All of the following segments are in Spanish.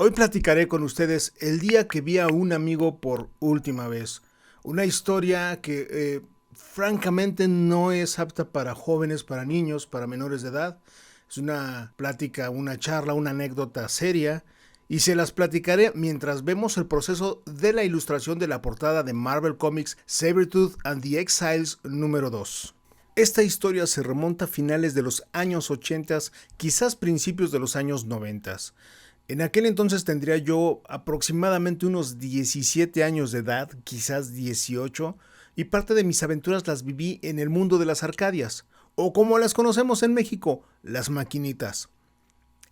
Hoy platicaré con ustedes el día que vi a un amigo por última vez. Una historia que francamente no es apta para jóvenes, para niños, para menores de edad. Es una plática, una charla, una anécdota seria. Y se las platicaré mientras vemos el proceso de la ilustración de la portada de Marvel Comics Sabretooth and the Exiles número 2. Esta historia se remonta a finales de los años 80, quizás principios de los años 90. En aquel entonces tendría yo aproximadamente unos 17 años de edad, quizás 18, y parte de mis aventuras las viví en el mundo de las Arcadias, o como las conocemos en México, las maquinitas.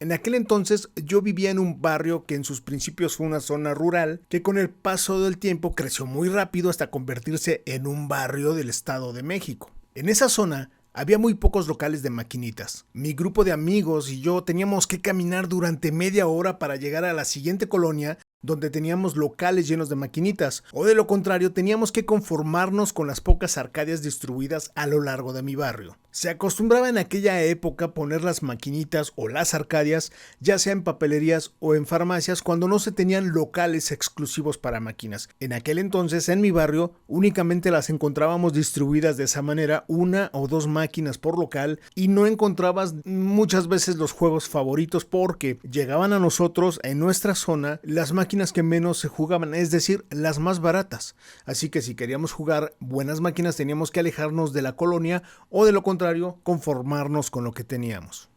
En aquel entonces yo vivía en un barrio que en sus principios fue una zona rural, que con el paso del tiempo creció muy rápido hasta convertirse en un barrio del Estado de México. En esa zona había muy pocos locales de maquinitas. Mi grupo de amigos y yo teníamos que caminar durante media hora para llegar a la siguiente colonia donde teníamos locales llenos de maquinitas, o de lo contrario teníamos que conformarnos con las pocas arcadias distribuidas a lo largo de mi barrio. Se acostumbraba en aquella época poner las maquinitas o las arcadias ya sea en papelerías o en farmacias cuando no se tenían locales exclusivos para máquinas. En aquel entonces en mi barrio únicamente las encontrábamos distribuidas de esa manera, una o dos máquinas por local, y no encontrabas muchas veces los juegos favoritos porque llegaban a nosotros en nuestra zona las máquinas que menos se jugaban, es decir, las más baratas. Así que si queríamos jugar buenas máquinas teníamos que alejarnos de la colonia o de lo contrario conformarnos con lo que teníamos.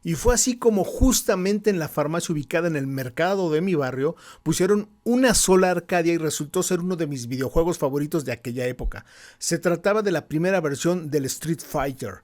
Y fue así como justamente en la farmacia ubicada en el mercado de mi barrio pusieron una sola arcadia y resultó ser uno de mis videojuegos favoritos de aquella época. Se trataba de la primera versión del Street Fighter.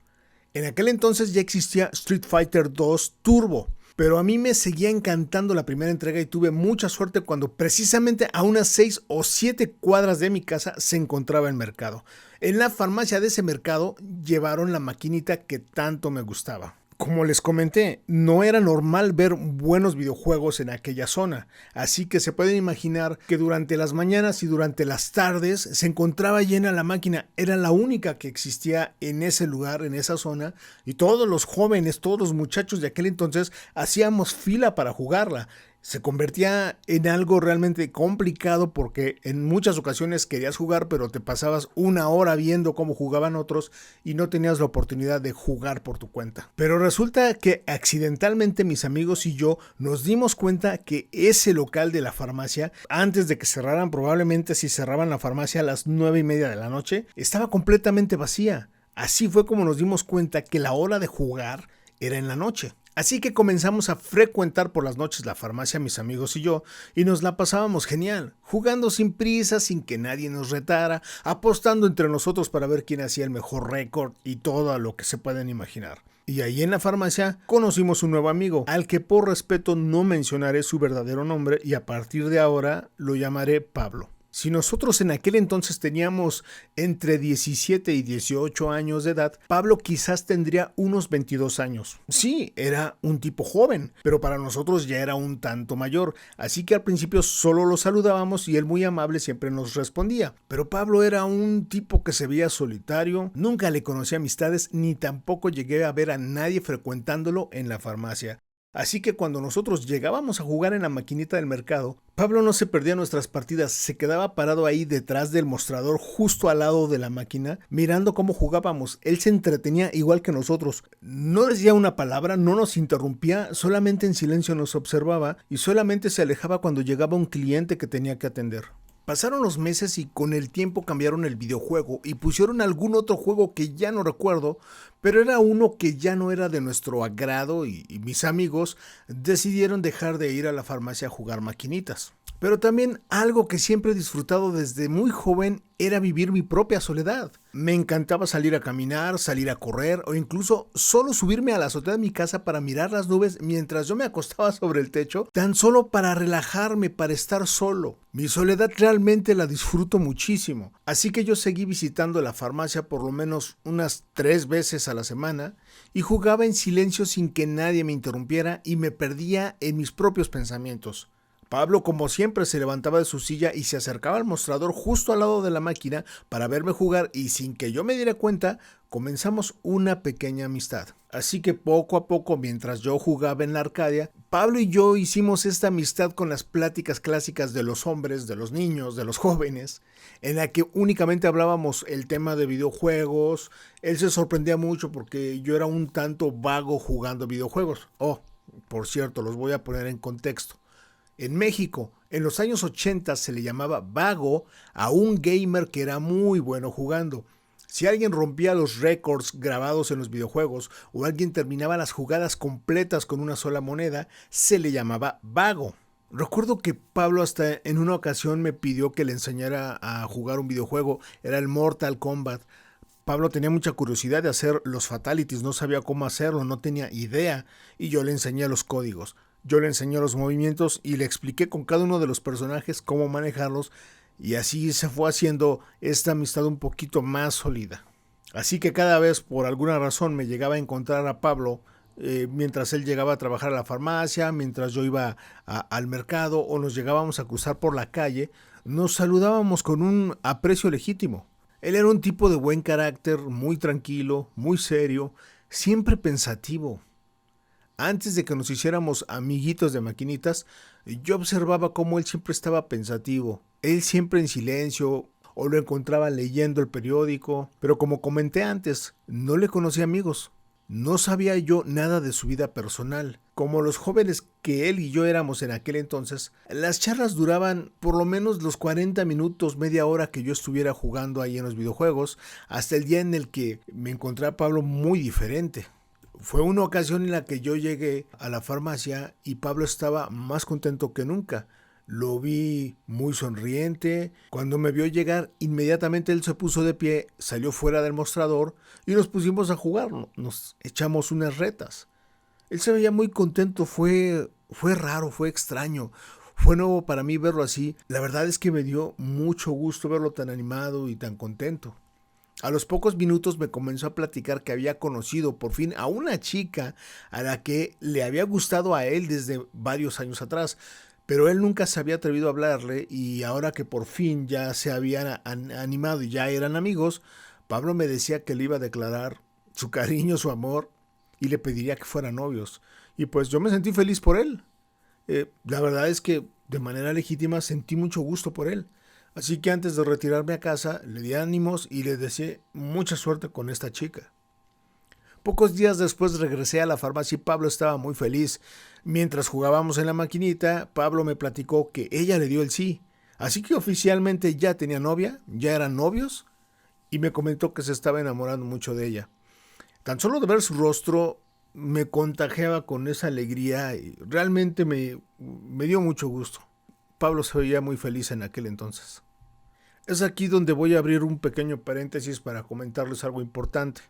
En aquel entonces ya existía Street Fighter 2 Turbo, pero a mí me seguía encantando la primera entrega y tuve mucha suerte cuando precisamente a unas 6 o 7 cuadras de mi casa se encontraba el mercado. En la farmacia de ese mercado llevaron la maquinita que tanto me gustaba. Como les comenté, no era normal ver buenos videojuegos en aquella zona, así que se pueden imaginar que durante las mañanas y durante las tardes se encontraba llena la máquina. Era la única que existía en ese lugar, en esa zona, y todos los jóvenes, todos los muchachos de aquel entonces hacíamos fila para jugarla. Se convertía en algo realmente complicado porque en muchas ocasiones querías jugar pero te pasabas una hora viendo cómo jugaban otros y no tenías la oportunidad de jugar por tu cuenta. Pero resulta que accidentalmente mis amigos y yo nos dimos cuenta que ese local de la farmacia, antes de que cerraran, probablemente si cerraban la farmacia a las 9:30 de la noche, estaba completamente vacía. Así fue como nos dimos cuenta que la hora de jugar era en la noche. Así que comenzamos a frecuentar por las noches la farmacia, mis amigos y yo, y nos la pasábamos genial, jugando sin prisa, sin que nadie nos retara, apostando entre nosotros para ver quién hacía el mejor récord y todo lo que se pueden imaginar. Y ahí en la farmacia conocimos un nuevo amigo, al que por respeto no mencionaré su verdadero nombre y a partir de ahora lo llamaré Pablo. Si nosotros en aquel entonces teníamos entre 17 y 18 años de edad, Pablo quizás tendría unos 22 años. Sí, era un tipo joven, pero para nosotros ya era un tanto mayor, así que al principio solo lo saludábamos y él muy amable siempre nos respondía. Pero Pablo era un tipo que se veía solitario, nunca le conocía amistades ni tampoco llegué a ver a nadie frecuentándolo en la farmacia. Así que cuando nosotros llegábamos a jugar en la maquinita del mercado, Pablo no se perdía nuestras partidas, se quedaba parado ahí detrás del mostrador justo al lado de la máquina, mirando cómo jugábamos. Él se entretenía igual que nosotros. No decía una palabra, no nos interrumpía, solamente en silencio nos observaba y solamente se alejaba cuando llegaba un cliente que tenía que atender. Pasaron los meses y con el tiempo cambiaron el videojuego y pusieron algún otro juego que ya no recuerdo, pero era uno que ya no era de nuestro agrado y mis amigos decidieron dejar de ir a la farmacia a jugar maquinitas. Pero también algo que siempre he disfrutado desde muy joven era vivir mi propia soledad. Me encantaba salir a caminar, salir a correr o incluso solo subirme a la azotea de mi casa para mirar las nubes mientras yo me acostaba sobre el techo, tan solo para relajarme, para estar solo. Mi soledad realmente la disfruto muchísimo, así que yo seguí visitando la farmacia por lo menos unas 3 veces a la semana y jugaba en silencio sin que nadie me interrumpiera y me perdía en mis propios pensamientos. Pablo, como siempre, se levantaba de su silla y se acercaba al mostrador justo al lado de la máquina para verme jugar, y sin que yo me diera cuenta, comenzamos una pequeña amistad. Así que poco a poco, mientras yo jugaba en la Arcadia, Pablo y yo hicimos esta amistad con las pláticas clásicas de los hombres, de los niños, de los jóvenes, en la que únicamente hablábamos el tema de videojuegos. Él se sorprendía mucho porque yo era un tanto vago jugando videojuegos. Oh, por cierto, los voy a poner en contexto. En México, en los años 80 se le llamaba vago a un gamer que era muy bueno jugando. Si alguien rompía los récords grabados en los videojuegos o alguien terminaba las jugadas completas con una sola moneda, se le llamaba vago. Recuerdo que Pablo hasta en una ocasión me pidió que le enseñara a jugar un videojuego, era el Mortal Kombat. Pablo tenía mucha curiosidad de hacer los fatalities, no sabía cómo hacerlo, no tenía idea, y yo le enseñé los códigos. Yo le enseñé los movimientos y le expliqué con cada uno de los personajes cómo manejarlos, y así se fue haciendo esta amistad un poquito más sólida. Así que cada vez, por alguna razón, me llegaba a encontrar a Pablo mientras él llegaba a trabajar a la farmacia, mientras yo iba al mercado o nos llegábamos a cruzar por la calle, nos saludábamos con un aprecio legítimo. Él era un tipo de buen carácter, muy tranquilo, muy serio, siempre pensativo. Antes de que nos hiciéramos amiguitos de maquinitas, yo observaba cómo él siempre estaba pensativo. Él siempre en silencio, o lo encontraba leyendo el periódico, pero como comenté antes, no le conocía amigos. No sabía yo nada de su vida personal. Como los jóvenes que él y yo éramos en aquel entonces, las charlas duraban por lo menos los 40 minutos, media hora que yo estuviera jugando ahí en los videojuegos, hasta el día en el que me encontré a Pablo muy diferente. Fue una ocasión en la que yo llegué a la farmacia y Pablo estaba más contento que nunca. Lo vi muy sonriente. Cuando me vio llegar, inmediatamente él se puso de pie, salió fuera del mostrador y nos pusimos a jugar. Nos echamos unas retas. Él se veía muy contento, fue raro, fue extraño. Fue nuevo para mí verlo así. La verdad es que me dio mucho gusto verlo tan animado y tan contento. A los pocos minutos me comenzó a platicar que había conocido por fin a una chica a la que le había gustado a él desde varios años atrás, pero él nunca se había atrevido a hablarle, y ahora que por fin ya se habían animado y ya eran amigos, Pablo me decía que le iba a declarar su cariño, su amor, y le pediría que fueran novios. Y pues yo me sentí feliz por él. La verdad es que de manera legítima sentí mucho gusto por él. Así que antes de retirarme a casa, le di ánimos y le deseé mucha suerte con esta chica. Pocos días después regresé a la farmacia y Pablo estaba muy feliz. Mientras jugábamos en la maquinita, Pablo me platicó que ella le dio el sí. Así que oficialmente ya tenía novia, ya eran novios, y me comentó que se estaba enamorando mucho de ella. Tan solo de ver su rostro me contagiaba con esa alegría y realmente me dio mucho gusto. Pablo se veía muy feliz en aquel entonces. Es aquí donde voy a abrir un pequeño paréntesis para comentarles algo importante.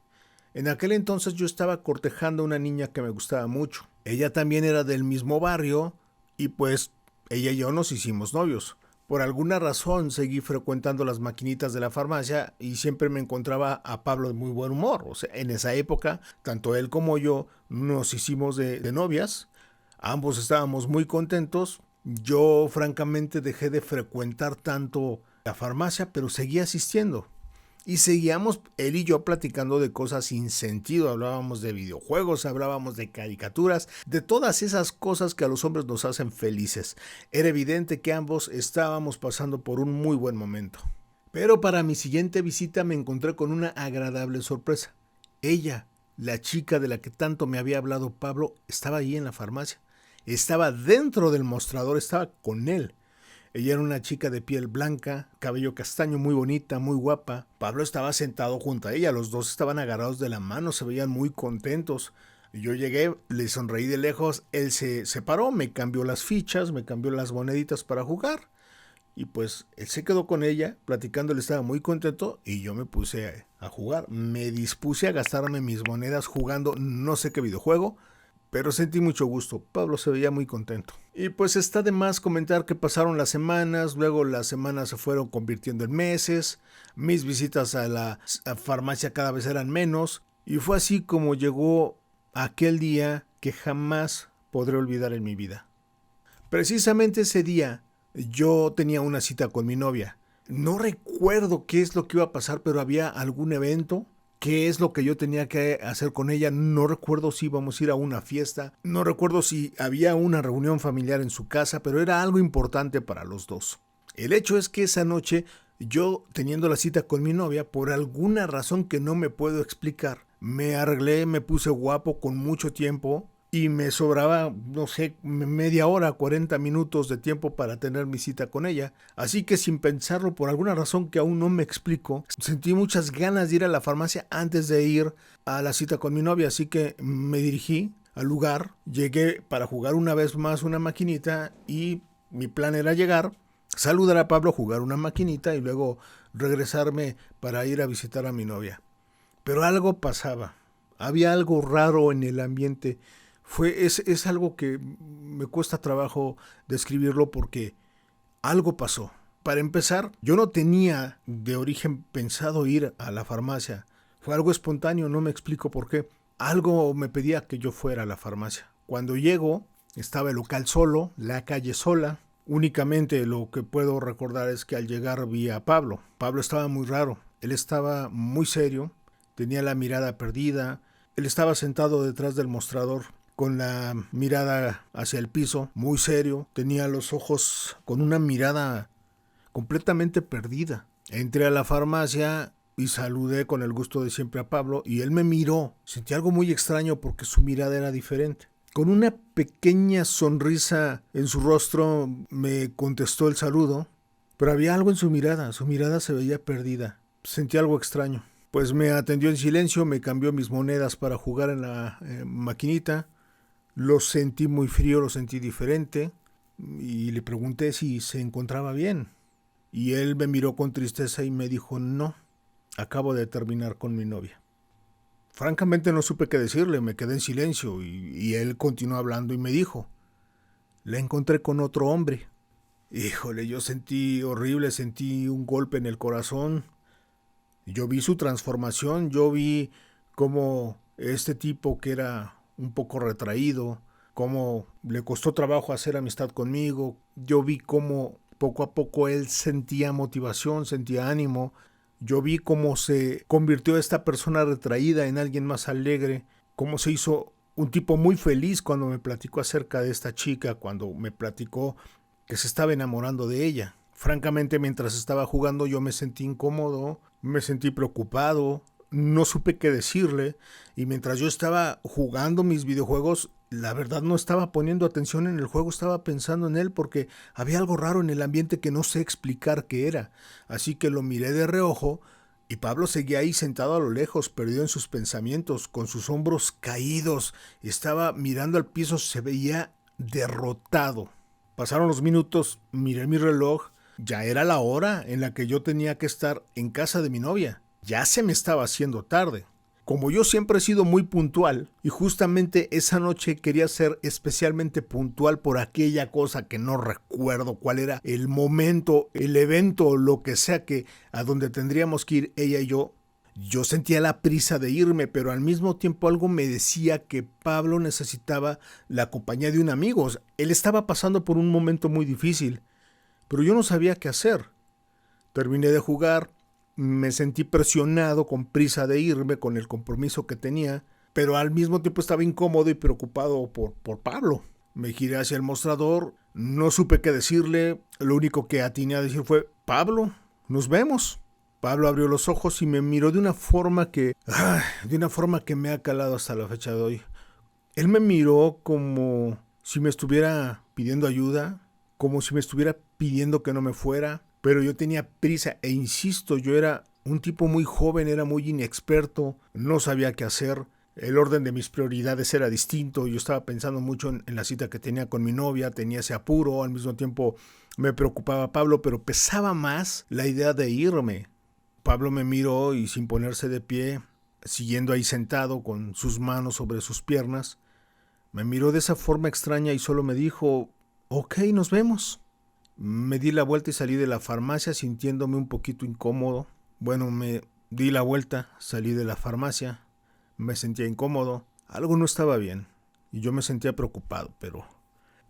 En aquel entonces yo estaba cortejando a una niña que me gustaba mucho. Ella también era del mismo barrio y pues ella y yo nos hicimos novios. Por alguna razón seguí frecuentando las maquinitas de la farmacia y siempre me encontraba a Pablo de muy buen humor. O sea, en esa época, tanto él como yo nos hicimos de novias. Ambos estábamos muy contentos. Yo francamente dejé de frecuentar tanto la farmacia, pero seguía asistiendo. Y seguíamos él y yo platicando de cosas sin sentido. Hablábamos de videojuegos, hablábamos de caricaturas, de todas esas cosas que a los hombres nos hacen felices. Era evidente que ambos estábamos pasando por un muy buen momento. Pero para mi siguiente visita me encontré con una agradable sorpresa. Ella, la chica de la que tanto me había hablado Pablo, estaba ahí en la farmacia. Estaba dentro del mostrador, estaba con él. Ella era una chica de piel blanca, cabello castaño, muy bonita, muy guapa. Pablo estaba sentado junto a ella, los dos estaban agarrados de la mano, se veían muy contentos. Yo llegué, le sonreí de lejos, él se paró, me cambió las fichas, me cambió las moneditas para jugar. Y pues él se quedó con ella, platicando, él estaba muy contento y yo me puse a jugar. Me dispuse a gastarme mis monedas jugando no sé qué videojuego, pero sentí mucho gusto. Pablo se veía muy contento. Y pues está de más comentar que pasaron las semanas, luego las semanas se fueron convirtiendo en meses, mis visitas a la farmacia cada vez eran menos, y fue así como llegó aquel día que jamás podré olvidar en mi vida. Precisamente ese día yo tenía una cita con mi novia. No recuerdo qué es lo que iba a pasar, pero había algún evento. ¿Qué es lo que yo tenía que hacer con ella? No recuerdo si íbamos a ir a una fiesta. No recuerdo si había una reunión familiar en su casa, pero era algo importante para los dos. El hecho es que esa noche, yo teniendo la cita con mi novia, por alguna razón que no me puedo explicar, me arreglé, me puse guapo con mucho tiempo y me sobraba, no sé, media hora, 40 minutos de tiempo para tener mi cita con ella. Así que sin pensarlo, por alguna razón que aún no me explico, sentí muchas ganas de ir a la farmacia antes de ir a la cita con mi novia. Así que me dirigí al lugar, llegué para jugar una vez más una maquinita y mi plan era llegar, saludar a Pablo, jugar una maquinita y luego regresarme para ir a visitar a mi novia. Pero algo pasaba, había algo raro en el ambiente. Es algo que me cuesta trabajo describirlo porque algo pasó. Para empezar, yo no tenía de origen pensado ir a la farmacia. Fue algo espontáneo, no me explico por qué. Algo me pedía que yo fuera a la farmacia. Cuando llego, estaba el local solo, la calle sola. Únicamente lo que puedo recordar es que al llegar vi a Pablo. Pablo estaba muy raro. Él estaba muy serio, tenía la mirada perdida. Él estaba sentado detrás del mostrador con la mirada hacia el piso, muy serio. Tenía los ojos con una mirada completamente perdida. Entré a la farmacia y saludé con el gusto de siempre a Pablo y él me miró. Sentí algo muy extraño porque su mirada era diferente. Con una pequeña sonrisa en su rostro me contestó el saludo, pero había algo en su mirada se veía perdida. Sentí algo extraño. Pues me atendió en silencio, me cambió mis monedas para jugar en la maquinita. Lo sentí muy frío, lo sentí diferente y le pregunté si se encontraba bien. Y él me miró con tristeza y me dijo, no, acabo de terminar con mi novia. Francamente no supe qué decirle, me quedé en silencio y él continuó hablando y me dijo, la encontré con otro hombre. Híjole, yo sentí horrible, sentí un golpe en el corazón. Yo vi su transformación, yo vi cómo este tipo que era un poco retraído, cómo le costó trabajo hacer amistad conmigo. Yo vi cómo poco a poco él sentía motivación, sentía ánimo. Yo vi cómo se convirtió esta persona retraída en alguien más alegre, cómo se hizo un tipo muy feliz cuando me platicó acerca de esta chica, cuando me platicó que se estaba enamorando de ella. Francamente, mientras estaba jugando yo me sentí incómodo, me sentí preocupado, no supe qué decirle y mientras yo estaba jugando mis videojuegos, la verdad no estaba poniendo atención en el juego, estaba pensando en él porque había algo raro en el ambiente que no sé explicar qué era. Así que lo miré de reojo y Pablo seguía ahí sentado a lo lejos, perdido en sus pensamientos, con sus hombros caídos. Estaba mirando al piso, se veía derrotado. Pasaron los minutos, miré mi reloj. Ya era la hora en la que yo tenía que estar en casa de mi novia. Ya se me estaba haciendo tarde. Como yo siempre he sido muy puntual, y justamente esa noche quería ser especialmente puntual por aquella cosa que no recuerdo cuál era el momento, el evento o lo que sea que a donde tendríamos que ir ella y yo sentía la prisa de irme, pero al mismo tiempo algo me decía que Pablo necesitaba la compañía de un amigo. Él estaba pasando por un momento muy difícil, pero yo no sabía qué hacer. Terminé de jugar, me sentí presionado con prisa de irme con el compromiso que tenía, pero al mismo tiempo estaba incómodo y preocupado por Pablo. Me giré hacia el mostrador, no supe qué decirle, lo único que atiné a decir fue, Pablo, nos vemos. Pablo abrió los ojos y me miró de una forma que me ha calado hasta la fecha de hoy. Él me miró como si me estuviera pidiendo ayuda, como si me estuviera pidiendo que no me fuera, pero yo tenía prisa e insisto, yo era un tipo muy joven, era muy inexperto, no sabía qué hacer, el orden de mis prioridades era distinto, yo estaba pensando mucho en la cita que tenía con mi novia, tenía ese apuro, al mismo tiempo me preocupaba Pablo, pero pesaba más la idea de irme. Pablo me miró y sin ponerse de pie, siguiendo ahí sentado con sus manos sobre sus piernas, me miró de esa forma extraña y solo me dijo, ok, nos vemos. Me di la vuelta y salí de la farmacia sintiéndome un poquito incómodo. Bueno, me di la vuelta, salí de la farmacia, me sentía incómodo, algo no estaba bien y yo me sentía preocupado, pero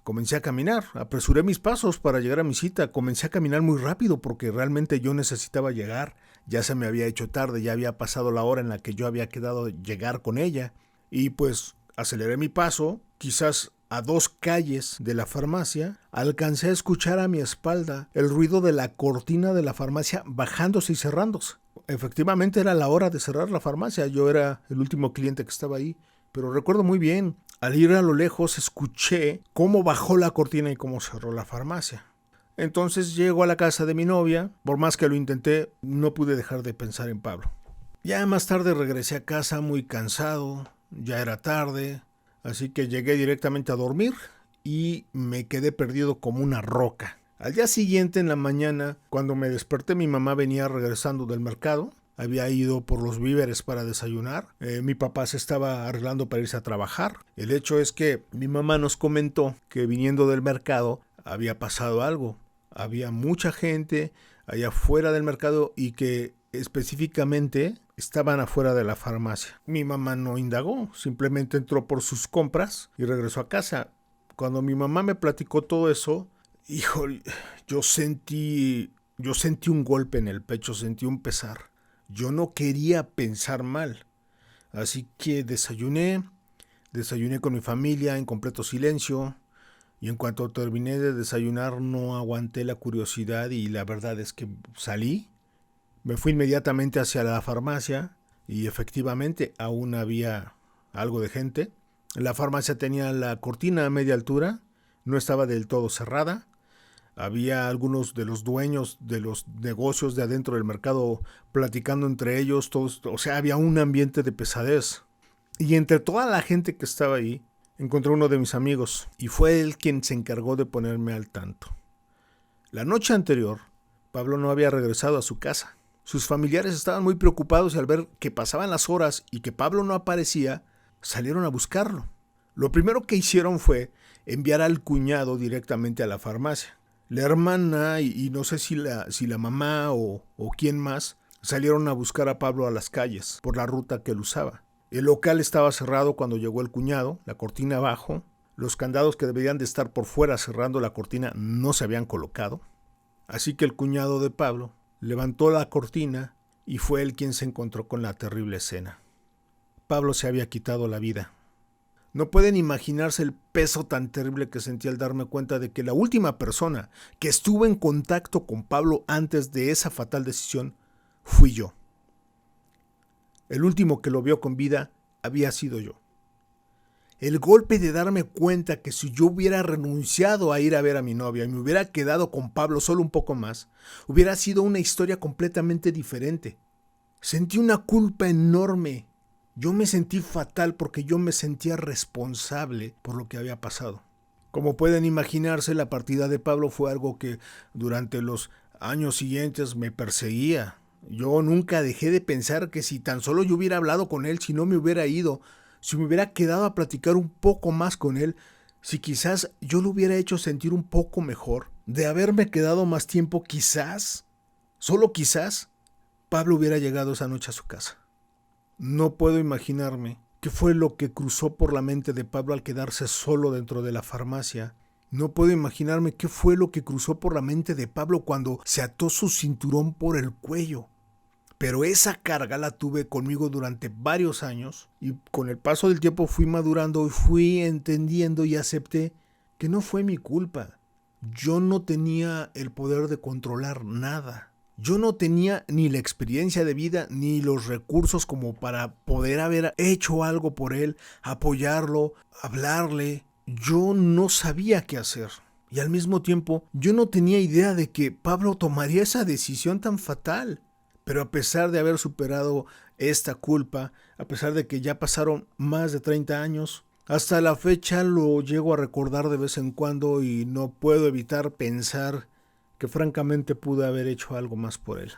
Comencé a caminar, apresuré mis pasos para llegar a mi cita, comencé a caminar muy rápido porque realmente yo necesitaba llegar. Ya se me había hecho tarde, ya había pasado la hora en la que yo había quedado llegar con ella. Y pues aceleré mi paso, quizás a 2 calles de la farmacia, alcancé a escuchar a mi espalda el ruido de la cortina de la farmacia bajándose y cerrándose. Efectivamente era la hora de cerrar la farmacia, yo era el último cliente que estaba ahí, pero recuerdo muy bien, al ir a lo lejos escuché cómo bajó la cortina y cómo cerró la farmacia. Entonces llego a la casa de mi novia, por más que lo intenté, no pude dejar de pensar en Pablo. Ya más tarde regresé a casa muy cansado, ya era tarde, así que llegué directamente a dormir y me quedé perdido como una roca. Al día siguiente, en la mañana, cuando me desperté, mi mamá venía regresando del mercado. Había ido por los víveres para desayunar. Mi papá se estaba arreglando para irse a trabajar. El hecho es que mi mamá nos comentó que viniendo del mercado había pasado algo. Había mucha gente allá afuera del mercado y que específicamente estaban afuera de la farmacia. Mi mamá no indagó, simplemente entró por sus compras y regresó a casa. Cuando mi mamá me platicó todo eso, híjole, yo sentí un golpe en el pecho, sentí un pesar. Yo no quería pensar mal, así que desayuné con mi familia en completo silencio, y en cuanto terminé de desayunar no aguanté la curiosidad y la verdad es que salí. Me fui inmediatamente hacia la farmacia y efectivamente aún había algo de gente. La farmacia tenía la cortina a media altura, no estaba del todo cerrada. Había algunos de los dueños de los negocios de adentro del mercado platicando entre ellos, todos, o sea, había un ambiente de pesadez. Y entre toda la gente que estaba ahí, encontré uno de mis amigos y fue él quien se encargó de ponerme al tanto. La noche anterior, Pablo no había regresado a su casa. Sus familiares estaban muy preocupados y al ver que pasaban las horas y que Pablo no aparecía, salieron a buscarlo. Lo primero que hicieron fue enviar al cuñado directamente a la farmacia. La hermana y no sé si la mamá o quién más salieron a buscar a Pablo a las calles por la ruta que él usaba. El local estaba cerrado cuando llegó el cuñado, la cortina abajo. Los candados que deberían de estar por fuera cerrando la cortina no se habían colocado. Así que el cuñado de Pablo levantó la cortina y fue él quien se encontró con la terrible escena. Pablo se había quitado la vida. No pueden imaginarse el peso tan terrible que sentí al darme cuenta de que la última persona que estuvo en contacto con Pablo antes de esa fatal decisión fui yo. El último que lo vio con vida había sido yo. El golpe de darme cuenta que si yo hubiera renunciado a ir a ver a mi novia y me hubiera quedado con Pablo solo un poco más, hubiera sido una historia completamente diferente. Sentí una culpa enorme. Yo me sentí fatal porque yo me sentía responsable por lo que había pasado. Como pueden imaginarse, la partida de Pablo fue algo que durante los años siguientes me perseguía. Yo nunca dejé de pensar que si tan solo yo hubiera hablado con él, si no me hubiera ido, si me hubiera quedado a platicar un poco más con él, si quizás yo lo hubiera hecho sentir un poco mejor, de haberme quedado más tiempo, quizás, solo quizás, Pablo hubiera llegado esa noche a su casa. No puedo imaginarme qué fue lo que cruzó por la mente de Pablo al quedarse solo dentro de la farmacia. No puedo imaginarme qué fue lo que cruzó por la mente de Pablo cuando se ató su cinturón por el cuello. Pero esa carga la tuve conmigo durante varios años y con el paso del tiempo fui madurando y fui entendiendo y acepté que no fue mi culpa. Yo no tenía el poder de controlar nada. Yo no tenía ni la experiencia de vida ni los recursos como para poder haber hecho algo por él, apoyarlo, hablarle. Yo no sabía qué hacer. Y al mismo tiempo, yo no tenía idea de que Pablo tomaría esa decisión tan fatal. Pero a pesar de haber superado esta culpa, a pesar de que ya pasaron más de 30 años, hasta la fecha lo llego a recordar de vez en cuando y no puedo evitar pensar que francamente pude haber hecho algo más por él.